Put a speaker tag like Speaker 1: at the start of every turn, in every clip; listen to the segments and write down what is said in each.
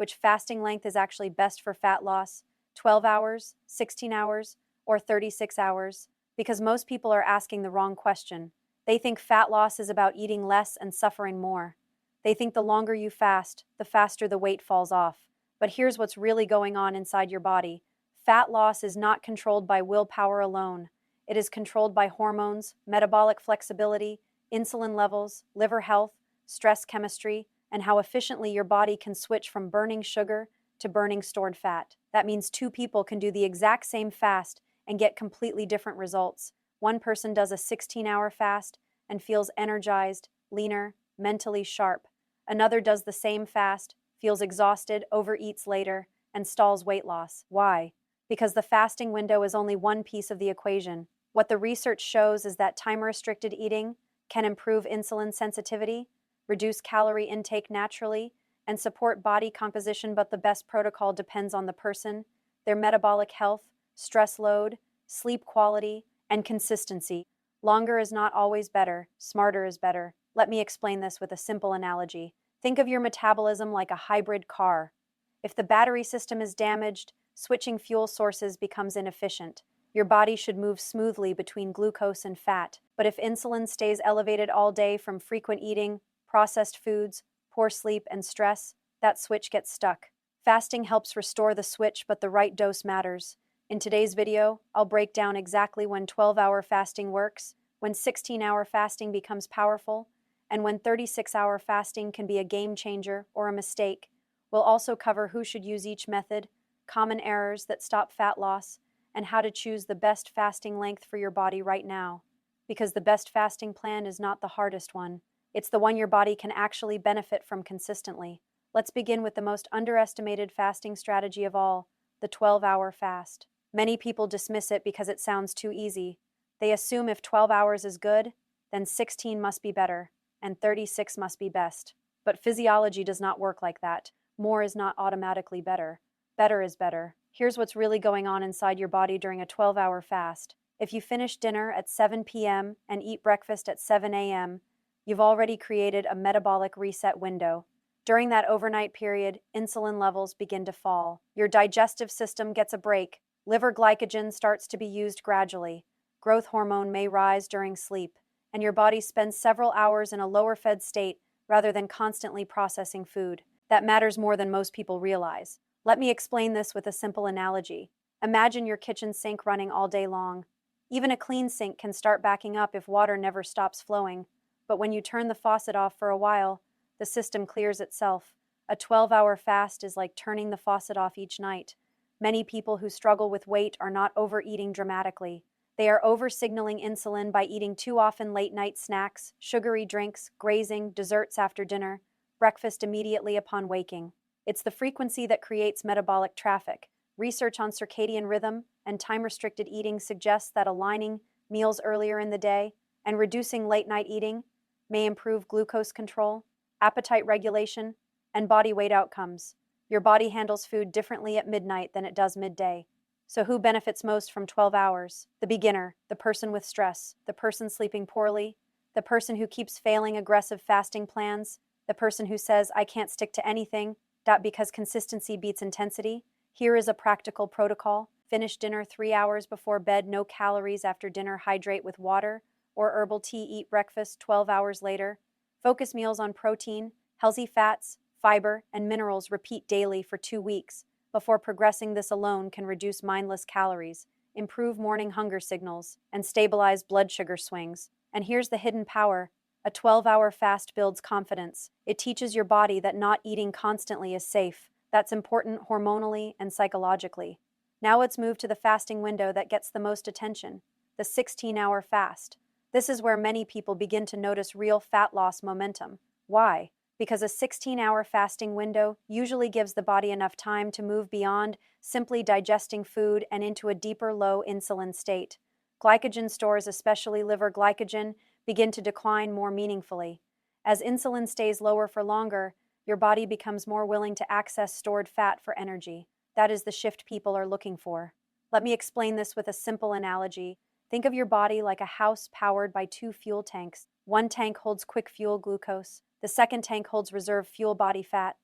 Speaker 1: which fasting length is actually best for fat loss: 12 hours, 16 hours, or 36 hours? Because most people are asking the wrong question. They think fat loss is about eating less and suffering more. They think the longer you fast, the faster the weight falls off. But here's what's really going on inside your body. Fat loss is not controlled by willpower alone. It is controlled by hormones, metabolic flexibility, insulin levels, liver health, stress chemistry, and how efficiently your body can switch from burning sugar to burning stored fat. That means two people can do the exact same fast and get completely different results. One person does a 16-hour fast and feels energized, leaner, mentally sharp. Another does the same fast, feels exhausted, overeats later, and stalls weight loss. Why? Because the fasting window is only one piece of the equation. What the research shows is that time-restricted eating can improve insulin sensitivity, reduce calorie intake naturally, and support body composition, but the best protocol depends on the person, their metabolic health, stress load, sleep quality, and consistency. Longer is not always better, smarter is better. Let me explain this with a simple analogy. Think of your metabolism like a hybrid car. If the battery system is damaged, switching fuel sources becomes inefficient. Your body should move smoothly between glucose and fat, but if insulin stays elevated all day from frequent eating, processed foods, poor sleep, and stress, that switch gets stuck. Fasting helps restore the switch, but the right dose matters. In today's video, I'll break down exactly when 12-hour fasting works, when 16-hour fasting becomes powerful, and when 36-hour fasting can be a game changer or a mistake. We'll also cover who should use each method, common errors that stop fat loss, and how to choose the best fasting length for your body right now. Because the best fasting plan is not the hardest one. It's the one your body can actually benefit from consistently. Let's begin with the most underestimated fasting strategy of all, the 12-hour fast. Many people dismiss it because it sounds too easy. They assume if 12 hours is good, then 16 must be better, and 36 must be best. But physiology does not work like that. More is not automatically better. Better is better. Here's what's really going on inside your body during a 12-hour fast. If you finish dinner at 7 p.m. and eat breakfast at 7 a.m., you've already created a metabolic reset window. During that overnight period, insulin levels begin to fall. Your digestive system gets a break. Liver glycogen starts to be used gradually. Growth hormone may rise during sleep, and your body spends several hours in a lower-fed state rather than constantly processing food. That matters more than most people realize. Let me explain this with a simple analogy. Imagine your kitchen sink running all day long. Even a clean sink can start backing up if water never stops flowing. But when you turn the faucet off for a while, the system clears itself. A 12-hour fast is like turning the faucet off each night. Many people who struggle with weight are not overeating dramatically. They are over-signaling insulin by eating too often late-night snacks, sugary drinks, grazing, desserts after dinner, breakfast immediately upon waking. It's the frequency that creates metabolic traffic. Research on circadian rhythm and time-restricted eating suggests that aligning meals earlier in the day and reducing late-night eating may improve glucose control, appetite regulation, and body weight outcomes. Your body handles food differently at midnight than it does midday. So who benefits most from 12 hours? The beginner, the person with stress, the person sleeping poorly, the person who keeps failing aggressive fasting plans, the person who says, "I can't stick to anything," because consistency beats intensity. Here is a practical protocol. Finish dinner 3 hours before bed, no calories after dinner, hydrate with water or herbal tea, eat breakfast 12 hours later. Focus meals on protein, healthy fats, fiber, and minerals. Repeat daily for 2 weeks. Before progressing, this alone can reduce mindless calories, improve morning hunger signals, and stabilize blood sugar swings. And here's the hidden power. A 12-hour fast builds confidence. It teaches your body that not eating constantly is safe. That's important hormonally and psychologically. Now let's move to the fasting window that gets the most attention, the 16-hour fast. This is where many people begin to notice real fat loss momentum. Why? Because a 16-hour fasting window usually gives the body enough time to move beyond simply digesting food and into a deeper low insulin state. Glycogen stores, especially liver glycogen, begin to decline more meaningfully. As insulin stays lower for longer, your body becomes more willing to access stored fat for energy. That is the shift people are looking for. Let me explain this with a simple analogy. Think of your body like a house powered by 2 fuel tanks. One tank holds quick fuel glucose. The second tank holds reserve fuel body fat.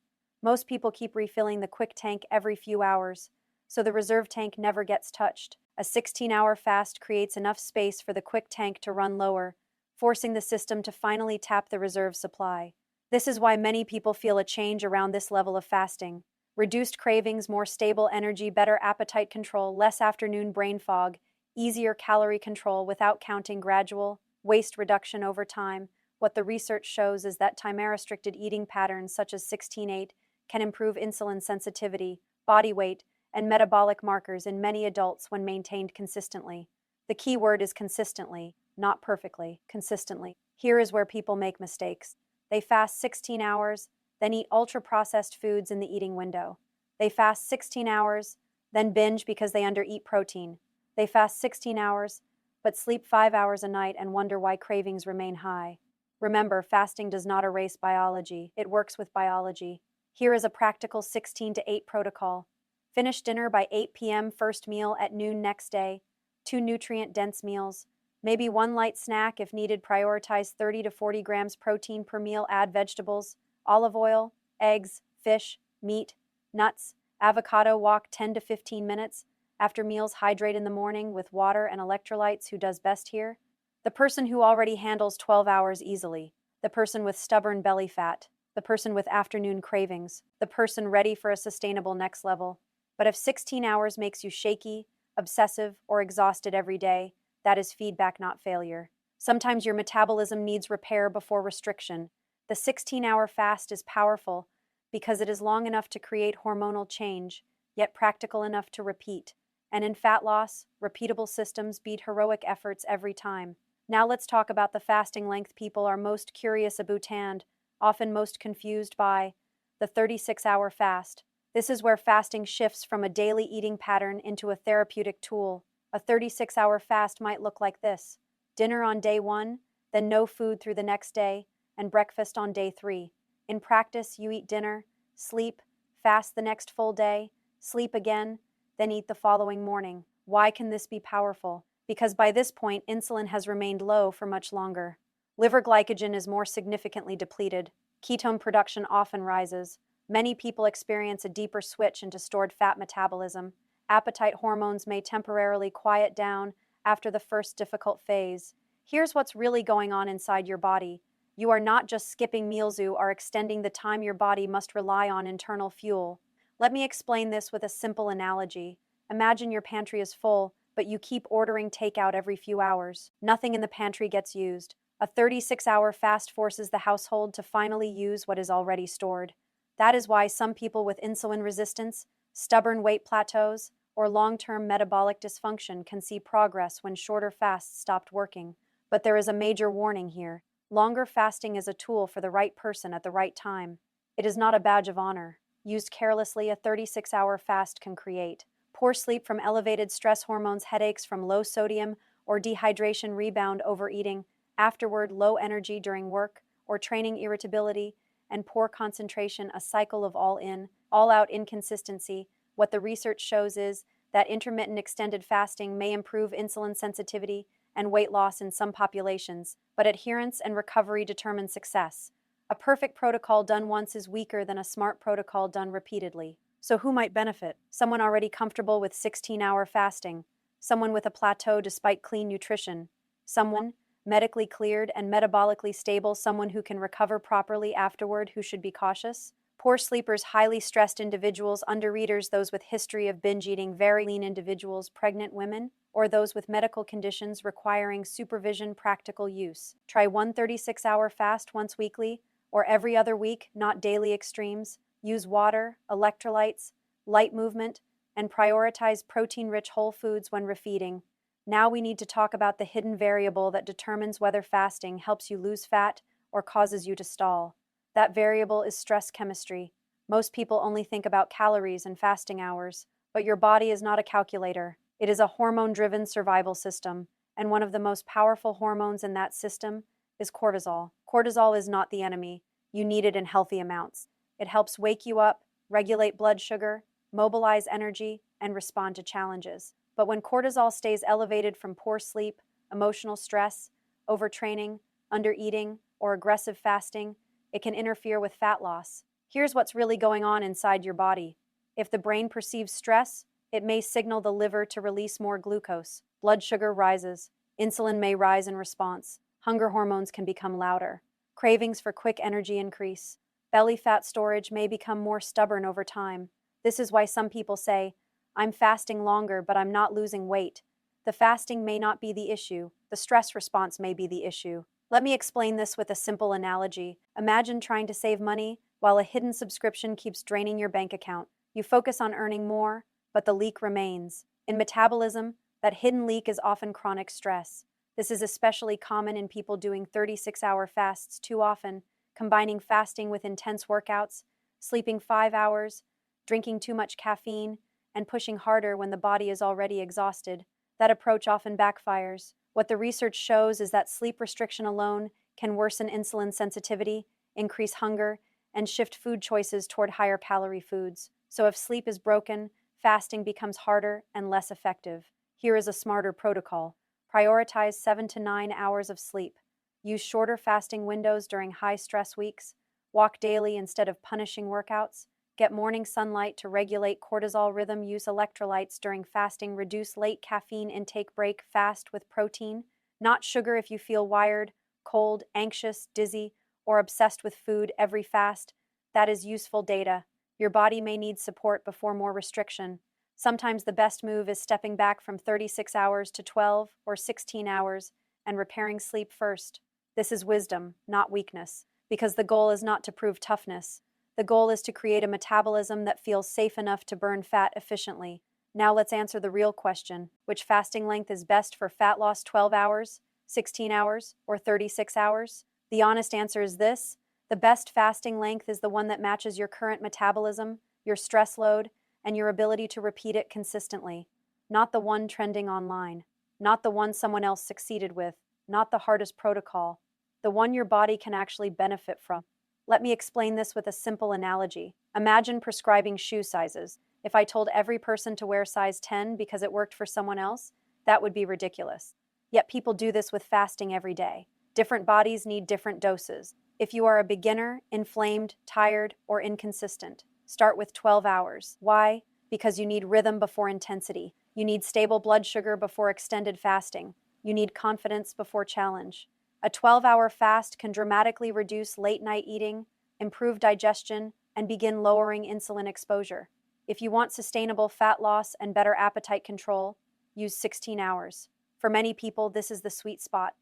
Speaker 1: Most people keep refilling the quick tank every few hours, so the reserve tank never gets touched. A 16-hour fast creates enough space for the quick tank to run lower, forcing the system to finally tap the reserve supply. This is why many people feel a change around this level of fasting. Reduced cravings, more stable energy, better appetite control, less afternoon brain fog, easier calorie control without counting, gradual waste reduction over time. What the research shows is that time-restricted eating patterns such as 16-8 can improve insulin sensitivity, body weight, and metabolic markers in many adults when maintained consistently. The key word is consistently, not perfectly, consistently. Here is where people make mistakes. They fast 16 hours, then eat ultra-processed foods in the eating window. They fast 16 hours, then binge because they undereat protein. They fast 16 hours, but sleep 5 hours a night and wonder why cravings remain high. Remember, fasting does not erase biology. It works with biology. Here is a practical 16 to 8 protocol. Finish dinner by 8 p.m., first meal at noon next day, 2 nutrient-dense meals, maybe 1 light snack if needed. Prioritize 30 to 40 grams protein per meal. Add vegetables, olive oil, eggs, fish, meat, nuts, avocado. Walk 10 to 15 minutes. After meals, hydrate in the morning with water and electrolytes. Who does best here? The person who already handles 12 hours easily, the person with stubborn belly fat, the person with afternoon cravings, the person ready for a sustainable next level. But if 16 hours makes you shaky, obsessive, or exhausted every day, that is feedback, not failure. Sometimes your metabolism needs repair before restriction. The 16-hour fast is powerful because it is long enough to create hormonal change, yet practical enough to repeat. And in fat loss, repeatable systems beat heroic efforts every time. Now let's talk about the fasting length people are most curious about and often most confused by, the 36-hour fast. This is where fasting shifts from a daily eating pattern into a therapeutic tool. A 36-hour fast might look like this: dinner on day 1, then no food through the next day, and breakfast on day 3. In practice, you eat dinner, sleep, fast the next full day, sleep again, then eat the following morning. Why can this be powerful? Because by this point, insulin has remained low for much longer. Liver glycogen is more significantly depleted. Ketone production often rises. Many people experience a deeper switch into stored fat metabolism. Appetite hormones may temporarily quiet down after the first difficult phase. Here's what's really going on inside your body. You are not just skipping meals, you are extending the time your body must rely on internal fuel. Let me explain this with a simple analogy. Imagine your pantry is full, but you keep ordering takeout every few hours. Nothing in the pantry gets used. A 36-hour fast forces the household to finally use what is already stored. That is why some people with insulin resistance, stubborn weight plateaus, or long-term metabolic dysfunction can see progress when shorter fasts stopped working. But there is a major warning here. Longer fasting is a tool for the right person at the right time. It is not a badge of honor. Used carelessly, a 36-hour fast can create poor sleep from elevated stress hormones, headaches from low sodium or dehydration, rebound overeating, afterward low energy during work or training, irritability, and poor concentration, a cycle of all-in, all-out inconsistency. What the research shows is that intermittent extended fasting may improve insulin sensitivity and weight loss in some populations, but adherence and recovery determine success. A perfect protocol done once is weaker than a smart protocol done repeatedly. So who might benefit? Someone already comfortable with 16-hour fasting, someone with a plateau despite clean nutrition, someone medically cleared and metabolically stable, someone who can recover properly afterward, who should be cautious. Poor sleepers, highly stressed individuals, undereaters, those with history of binge eating, very lean individuals, pregnant women, or those with medical conditions requiring supervision, practical use. Try one 36-hour fast once weekly or every other week, not daily extremes. Use water, electrolytes, light movement, and prioritize protein-rich whole foods when refeeding. Now we need to talk about the hidden variable that determines whether fasting helps you lose fat or causes you to stall. That variable is stress chemistry. Most people only think about calories and fasting hours, but your body is not a calculator. It is a hormone-driven survival system, and one of the most powerful hormones in that system is cortisol. Cortisol is not the enemy. You need it in healthy amounts. It helps wake you up, regulate blood sugar, mobilize energy, and respond to challenges. But when cortisol stays elevated from poor sleep, emotional stress, overtraining, undereating, or aggressive fasting, it can interfere with fat loss. Here's what's really going on inside your body. If the brain perceives stress, it may signal the liver to release more glucose. Blood sugar rises. Insulin may rise in response. Hunger hormones can become louder. Cravings for quick energy increase. Belly fat storage may become more stubborn over time. This is why some people say, I'm fasting longer, but I'm not losing weight. The fasting may not be the issue. The stress response may be the issue. Let me explain this with a simple analogy. Imagine trying to save money while a hidden subscription keeps draining your bank account. You focus on earning more, but the leak remains. In metabolism, that hidden leak is often chronic stress. This is especially common in people doing 36-hour fasts too often, combining fasting with intense workouts, sleeping 5 hours, drinking too much caffeine, and pushing harder when the body is already exhausted. That approach often backfires. What the research shows is that sleep restriction alone can worsen insulin sensitivity, increase hunger, and shift food choices toward higher calorie foods. So if sleep is broken, fasting becomes harder and less effective. Here is a smarter protocol. Prioritize 7 to 9 hours of sleep. Use shorter fasting windows during high-stress weeks. Walk daily instead of punishing workouts. Get morning sunlight to regulate cortisol rhythm. Use electrolytes during fasting. Reduce late caffeine intake. Break fast with protein, not sugar. If you feel wired, cold, anxious, dizzy, or obsessed with food every fast, that is useful data. Your body may need support before more restriction. Sometimes the best move is stepping back from 36 hours to 12 or 16 hours and repairing sleep first. This is wisdom, not weakness, because the goal is not to prove toughness. The goal is to create a metabolism that feels safe enough to burn fat efficiently. Now let's answer the real question. Which fasting length is best for fat loss? 12 hours, 16 hours, or 36 hours? The honest answer is this. The best fasting length is the one that matches your current metabolism, your stress load, and your ability to repeat it consistently. Not the one trending online, not the one someone else succeeded with, not the hardest protocol, the one your body can actually benefit from. Let me explain this with a simple analogy. Imagine prescribing shoe sizes. If I told every person to wear size 10 because it worked for someone else, that would be ridiculous. Yet people do this with fasting every day. Different bodies need different doses. If you are a beginner, inflamed, tired, or inconsistent, start with 12 hours. Why? Because you need rhythm before intensity. You need stable blood sugar before extended fasting. You need confidence before challenge. A 12-hour fast can dramatically reduce late-night eating, improve digestion, and begin lowering insulin exposure. If you want sustainable fat loss and better appetite control, use 16 hours. For many people, this is the sweet spot.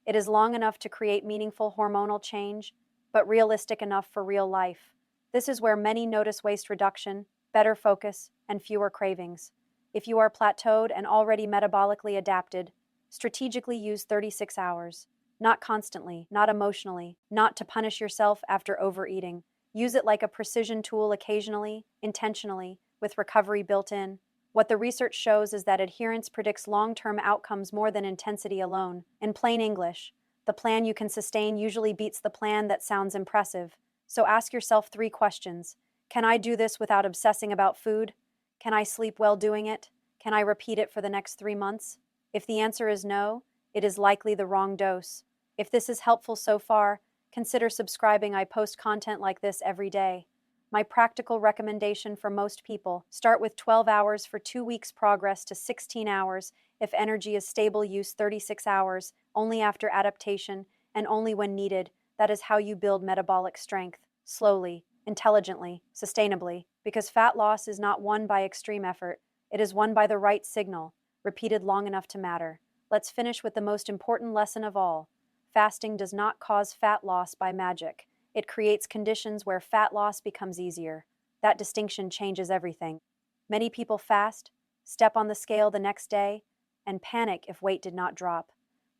Speaker 1: It is long enough to create meaningful hormonal change, but realistic enough for real life. This is where many notice waist reduction, better focus, and fewer cravings. If you are plateaued and already metabolically adapted, strategically use 36 hours. Not constantly, not emotionally, not to punish yourself after overeating. Use it like a precision tool occasionally, intentionally, with recovery built in. What the research shows is that adherence predicts long-term outcomes more than intensity alone. In plain English, the plan you can sustain usually beats the plan that sounds impressive. So ask yourself 3 questions. Can I do this without obsessing about food? Can I sleep well doing it? Can I repeat it for the next 3 months? If the answer is no, it is likely the wrong dose. If this is helpful so far, consider subscribing. I post content like this every day. My practical recommendation for most people, start with 12 hours for 2 weeks, progress to 16 hours. If energy is stable, use 36 hours, only after adaptation and only when needed. That is how you build metabolic strength, slowly, intelligently, sustainably, because fat loss is not won by extreme effort. It is won by the right signal, repeated long enough to matter. Let's finish with the most important lesson of all. Fasting does not cause fat loss by magic. It creates conditions where fat loss becomes easier. That distinction changes everything. Many people fast, step on the scale the next day, and panic if weight did not drop.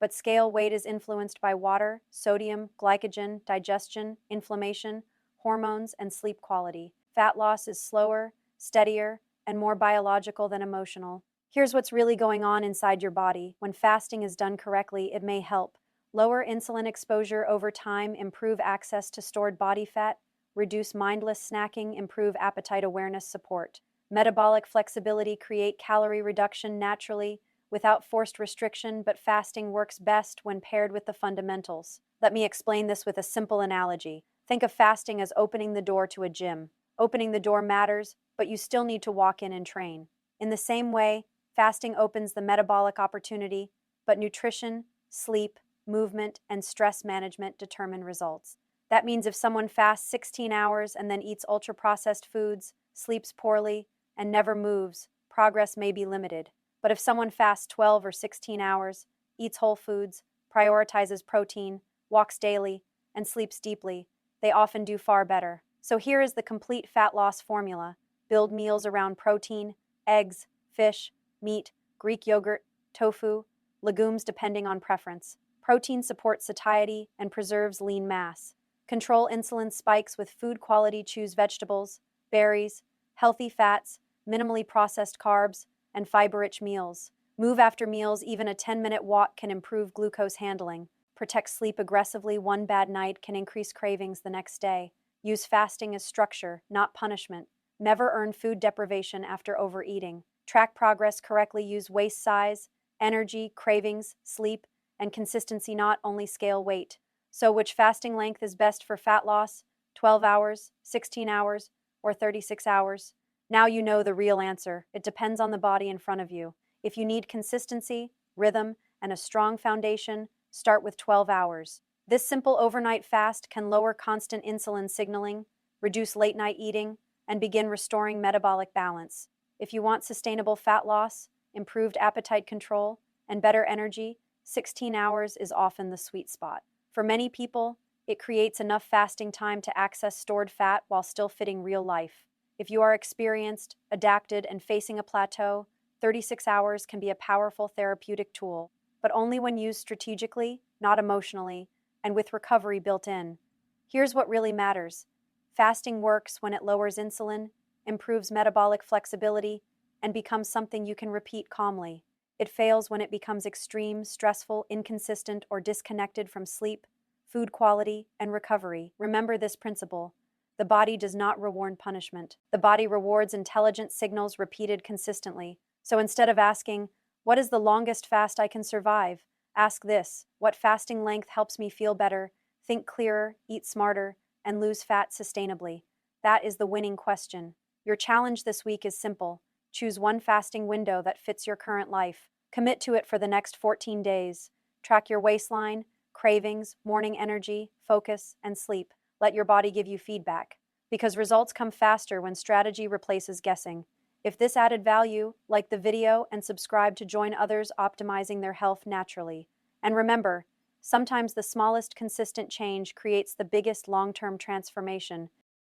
Speaker 1: But scale weight is influenced by water, sodium, glycogen, digestion, inflammation, hormones, and sleep quality. Fat loss is slower, steadier, and more biological than emotional. Here's what's really going on inside your body. When fasting is done correctly, it may help lower insulin exposure over time, improve access to stored body fat, reduce mindless snacking, improve appetite awareness support. Metabolic flexibility, create calorie reduction naturally without forced restriction, but fasting works best when paired with the fundamentals. Let me explain this with a simple analogy. Think of fasting as opening the door to a gym. Opening the door matters, but you still need to walk in and train. In the same way, fasting opens the metabolic opportunity, but nutrition, sleep, movement, and stress management determine results. That means if someone fasts 16 hours and then eats ultra-processed foods, sleeps poorly, and never moves, progress may be limited. But if someone fasts 12 or 16 hours, eats whole foods, prioritizes protein, walks daily, and sleeps deeply, they often do far better. So here is the complete fat loss formula. Build meals around protein, eggs, fish, meat, Greek yogurt, tofu, legumes depending on preference. Protein supports satiety and preserves lean mass. Control insulin spikes with food quality. Choose vegetables, berries, healthy fats, minimally processed carbs, and fiber-rich meals. Move after meals. Even a 10-minute walk can improve glucose handling. Protect sleep aggressively. One bad night can increase cravings the next day. Use fasting as structure, not punishment. Never earn food deprivation after overeating. Track progress correctly. Use waist size, energy, cravings, sleep, and consistency, not only scale weight. So which fasting length is best for fat loss? 12 hours, 16 hours, or 36 hours? Now you know the real answer. It depends on the body in front of you. If you need consistency, rhythm, and a strong foundation, start with 12 hours. This simple overnight fast can lower constant insulin signaling, reduce late-night eating, and begin restoring metabolic balance. If you want sustainable fat loss, improved appetite control, and better energy, 16 hours is often the sweet spot. For many people, it creates enough fasting time to access stored fat while still fitting real life. If you are experienced, adapted, and facing a plateau, 36 hours can be a powerful therapeutic tool, but only when used strategically, not emotionally, and with recovery built in. Here's what really matters. Fasting works when it lowers insulin, improves metabolic flexibility, and becomes something you can repeat calmly. It fails when it becomes extreme, stressful, inconsistent, or disconnected from sleep, food quality, and recovery. Remember this principle. The body does not reward punishment. The body rewards intelligent signals repeated consistently. So instead of asking, "What is the longest fast I can survive?" ask this: "What fasting length helps me feel better, think clearer, eat smarter, and lose fat sustainably?" That is the winning question. Your challenge this week is simple. Choose one fasting window that fits your current life. Commit to it for the next 14 days. Track your waistline, cravings, morning energy, focus, and sleep. Let your body give you feedback. Because results come faster when strategy replaces guessing. If this added value, like the video and subscribe to join others optimizing their health naturally. And remember, sometimes the smallest consistent change creates the biggest long-term transformation.